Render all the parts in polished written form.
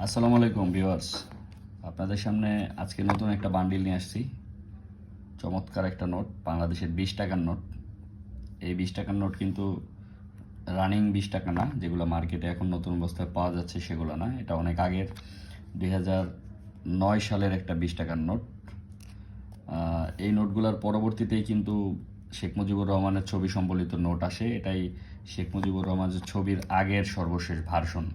আসসালামু আলাইকুম ভিউয়ার্স, আপনাদের সামনে আজকে নতুন একটা বান্ডিল নিয়ে আসছি। চমৎকার একটা নোট, বাংলাদেশের 20 টাকার নোট। এই 20 টাকার নোট কিন্তু রানিং 20 টাকা না, যেগুলো মার্কেটে এখন নতুন অবস্থায় পাওয়া যাচ্ছে সেগুলো না। এটা অনেক আগের 2009 সালের একটা 20 টাকার নোট। এই নোটগুলোর পরবর্তীতেই কিন্তু শেখ মুজিবুর রহমানের ছবি সম্বলিত নোট আসে। এটাই শেখ মুজিবুর রহমানের ছবির আগের সর্বশেষ ভার্সন।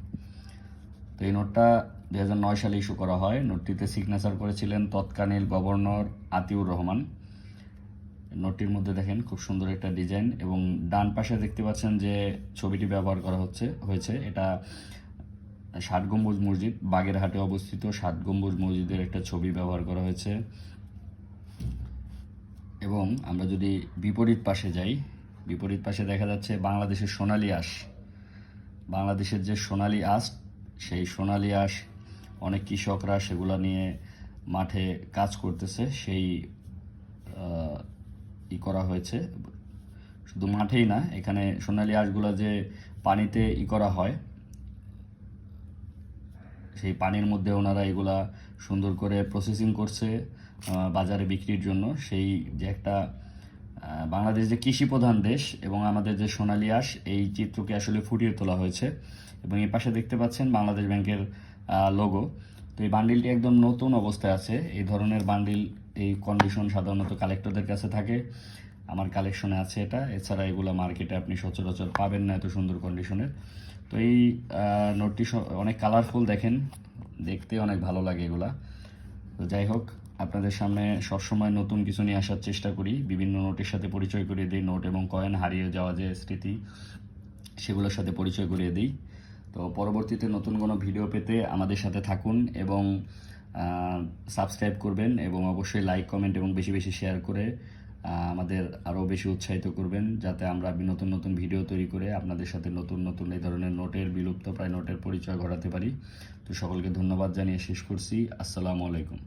তো এই নোটটা 2009 সালে ইস্যু করা হয়। নোটটিতে সিগনেচার করেছিলেন তৎকালীন গভর্নর আতিউর রহমান। নোটটির মধ্যে দেখেন খুব সুন্দর একটা ডিজাইন, এবং ডান পাশে দেখতে পাচ্ছেন যে ছবিটি ব্যবহার করা হয়েছে এটা 7 গম্বুজ মসজিদ, বাগেরহাটে অবস্থিত 7 গম্বুজ মসজিদের একটা ছবি ব্যবহার করা হয়েছে। এবং আমরা যদি বিপরীত পাশে যাই, বিপরীত পাশে দেখা যাচ্ছে বাংলাদেশের সোনালী আঁশ। বাংলাদেশের যে সোনালী আঁশ, সেই সোনালী আঁশ অনেক কৃষকরা সেগুলো নিয়ে মাঠে কাজ করতেছে। সেই করা হয়েছে, শুধু মাঠেই না, এখানে সোনালী আঁশগুলো যে পানিতে করা হয়, সেই পানির মধ্যে ওনারা এগুলা সুন্দর করে প্রসেসিং করছে বাজারে বিক্রির জন্য। সেই যে একটা বাংলাদেশ যে কৃষি প্রধান দেশ এবং আমাদের যে সোনালী আঁশ, এই চিত্রকে আসলে ফুটিয়ে তোলা হয়েছে। এবং এই পাশে দেখতে পাচ্ছেন বাংলাদেশ ব্যাংকের লোগো। তো এই বান্ডিলটি একদম নতুন অবস্থায় আছে। এই ধরনের বান্ডিল, এই কন্ডিশন সাধারণত কালেক্টরদের কাছে থাকে। আমার কালেকশনে আছে এটা। এছাড়া এগুলো মার্কেটে আপনি সচরাচর পাবেন না এত সুন্দর কন্ডিশনের। তো এই নোটটি অনেক কালারফুল, দেখেন দেখতে অনেক ভালো লাগে এগুলা। তো যাই হোক, আপনাদের সামনে সবসময় নতুন কিছু নিয়ে আসার চেষ্টা করি, বিভিন্ন নোটের সাথে পরিচয় করিয়ে দিই, নোট এবং কয়েন হারিয়ে যাওয়া যে স্মৃতি সেগুলোর সাথে পরিচয় করিয়ে দিই। তো পরবর্তীতে নতুন কোনো ভিডিও পেতে আমাদের সাথে থাকুন এবং সাবস্ক্রাইব করবেন, এবং অবশ্যই লাইক, কমেন্ট এবং বেশি বেশি শেয়ার করে আমাদের আরও বেশি উৎসাহিত করবেন, যাতে আমরা নতুন নতুন ভিডিও তৈরি করে আপনাদের সাথে নতুন নতুন এই ধরনের নোটের, বিলুপ্ত প্রায় নোটের পরিচয় ঘটাতে পারি। তো সকলকে ধন্যবাদ জানিয়ে শেষ করছি। আসসালামু আলাইকুম।